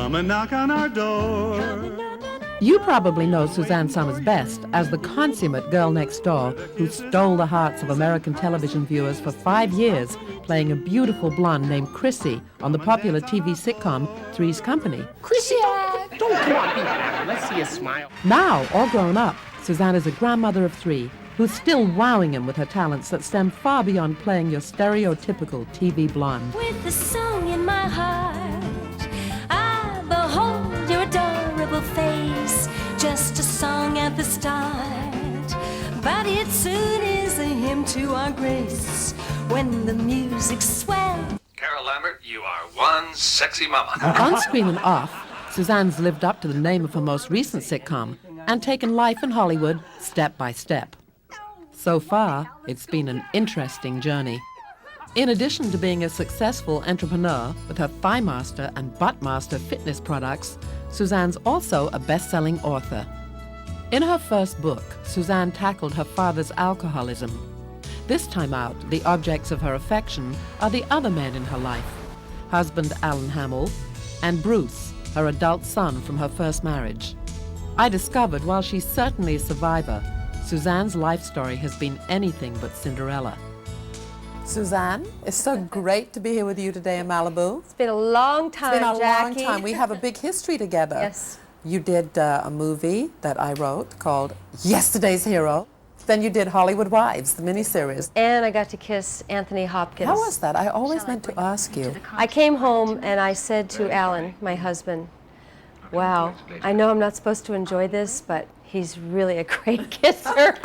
Come and knock on our door. You probably know Suzanne Somers best as the consummate girl next door who stole the hearts of American television viewers for 5 years, playing a beautiful blonde named Chrissy on the popular TV sitcom Three's Company. Chrissy, don't come on, be happy. Let's see you smile. Now, all grown up, Suzanne is a grandmother of 3 who's still wowing him with her talents that stem far beyond playing your stereotypical TV blonde. With the song in my heart, I behold your adorable face. Just a song at the start, but it soon is a hymn to our grace when the music's swell. Carol Lambert, you are one sexy mama. On screen and off, Suzanne's lived up to the name of her most recent sitcom and taken life in Hollywood step by step. So far, it's been an interesting journey. In addition to being a successful entrepreneur with her Thigh Master and Butt Master fitness products, Suzanne's also a best-selling author. In her first book, Suzanne tackled her father's alcoholism. This time out, the objects of her affection are the other men in her life, husband Alan Hamill and Bruce, her adult son from her first marriage. I discovered while she's certainly a survivor, Suzanne's life story has been anything but Cinderella. Suzanne, it's so great to be here with you today in Malibu. It's been a long time, It's been a Jackie. long time. We have a big history together. Yes. You did a movie that I wrote called Yesterday's Hero. Then you did Hollywood Wives, the miniseries. And I got to kiss Anthony Hopkins. How was that? I always meant to ask you. I came home and I said to Alan, my husband, wow, I know I'm not supposed to enjoy this, but he's really a great kisser.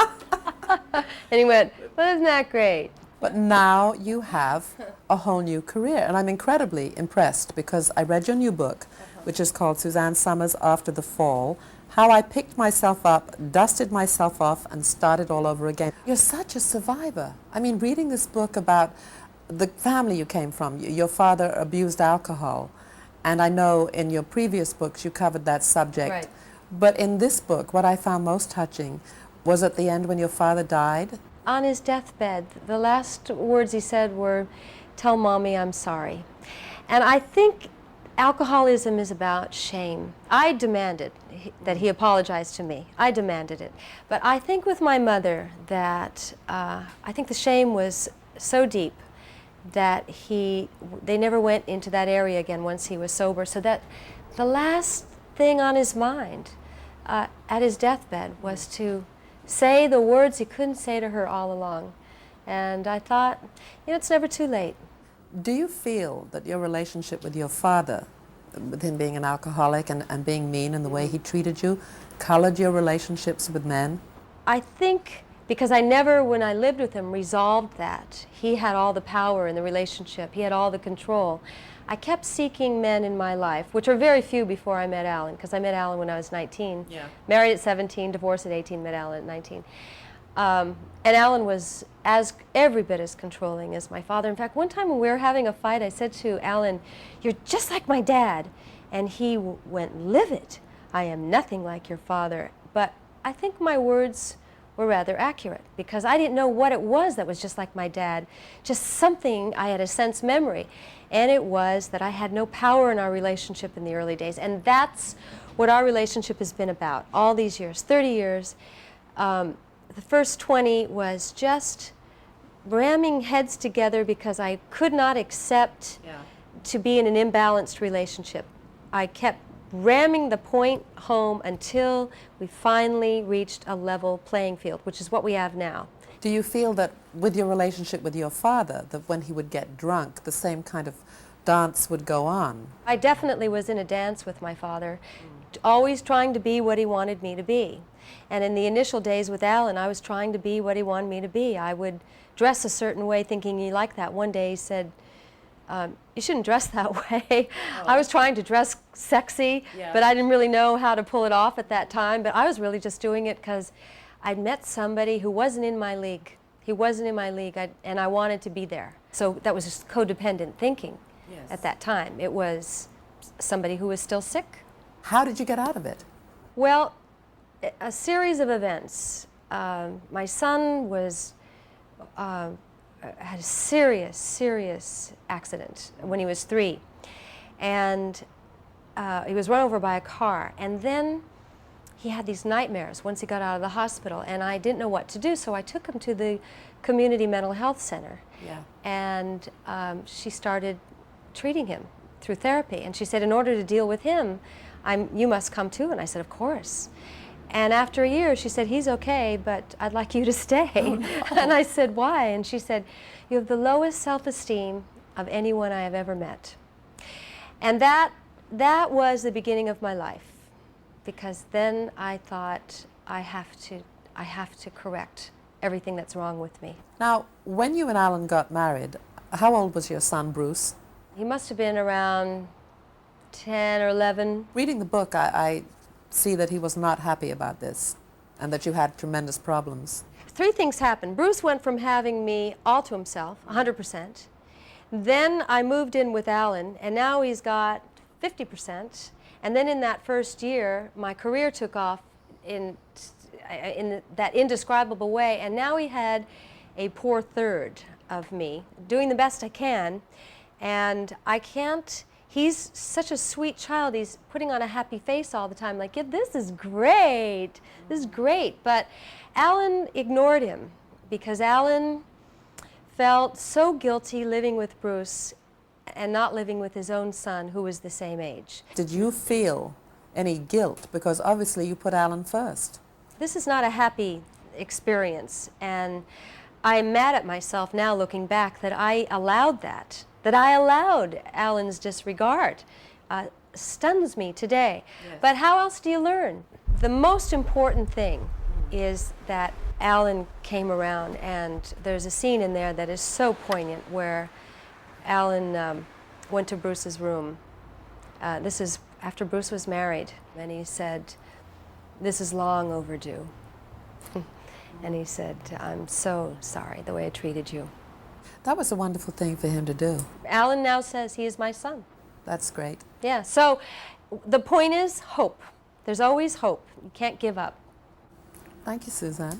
And he went, well, isn't that great? But now you have a whole new career, and I'm incredibly impressed because I read your new book, which is called Suzanne Somers After the Fall, How I Picked Myself Up, Dusted Myself Off, and Started All Over Again. You're such a survivor. I mean, reading this book about the family you came from, your father abused alcohol, and I know in your previous books you covered that subject. Right. But in this book, what I found most touching was at the end when your father died. On his deathbed, the last words he said were, tell Mommy I'm sorry. And I think alcoholism is about shame. I demanded that he apologize to me. I demanded it. But I think with my mother that I think the shame was so deep that they never went into that area again once he was sober. So that the last thing on his mind at his deathbed was to say the words he couldn't say to her all along. And I thought, it's never too late. Do you feel that your relationship with your father, with him being an alcoholic and being mean in the way he treated you, colored your relationships with men? I think because I never, when I lived with him, resolved that. He had all the power in the relationship. He had all the control. I kept seeking men in my life, which are very few before I met Alan, because I met Alan when I was 19. Yeah. Married at 17, divorced at 18, met Alan at 19. And Alan was every bit as controlling as my father. In fact, one time when we were having a fight, I said to Alan, you're just like my dad. And he went livid. I am nothing like your father. But I think my words were rather accurate, because I didn't know what it was that was just like my dad, just something I had a sense memory. And it was that I had no power in our relationship in the early days. And that's what our relationship has been about all these years, 30 years. The first 20 was just ramming heads together because I could not accept to be in an imbalanced relationship. I kept ramming the point home until we finally reached a level playing field, which is what we have now. Do you feel that with your relationship with your father, that when he would get drunk, the same kind of dance would go on? I definitely was in a dance with my father, always trying to be what he wanted me to be. And in the initial days with Alan, I was trying to be what he wanted me to be. I would dress a certain way thinking he liked that. One day he said, you shouldn't dress that way. Oh. I was trying to dress sexy, but I didn't really know how to pull it off at that time. But I was really just doing it because I'd met somebody who wasn't in my league. He wasn't in my league, and I wanted to be there. So that was just codependent thinking at that time. It was somebody who was still sick. How did you get out of it? Well, a series of events. My son was had a serious accident when he was 3. And he was run over by a car, and then he had these nightmares once he got out of the hospital, and I didn't know what to do, so I took him to the community mental health center. Yeah. And she started treating him through therapy, and she said, in order to deal with him, you must come too. And I said, of course. And after a year, she said, he's okay, but I'd like you to stay. Oh, no. And I said, why? And she said, you have the lowest self-esteem of anyone I have ever met. And that was the beginning of my life, because then I thought, I have to correct everything that's wrong with me. Now, when you and Alan got married, how old was your son, Bruce? He must have been around 10 or 11. Reading the book, I see that he was not happy about this and that you had tremendous problems. 3 things happened. Bruce went from having me all to himself, 100%. Then I moved in with Alan, and now he's got 50%. And then in that first year, my career took off in that indescribable way, and now he had a poor third of me, doing the best I can, and I can't. He's such a sweet child. He's putting on a happy face all the time, like, yeah, this is great, this is great. But Alan ignored him because Alan felt so guilty living with Bruce and not living with his own son, who was the same age. Did you feel any guilt? Because obviously you put Alan first. This is not a happy experience, and I'm mad at myself now looking back that I allowed that I allowed Alan's disregard. Stuns me today. Yes. But how else do you learn? The most important thing is that Alan came around, and there's a scene in there that is so poignant where Alan went to Bruce's room. This is after Bruce was married, and he said, "This is long overdue." And he said, "I'm so sorry the way I treated you." That was a wonderful thing for him to do. Alan now says he is my son. That's great. Yeah, so the point is hope. There's always hope. You can't give up. Thank you, Suzanne.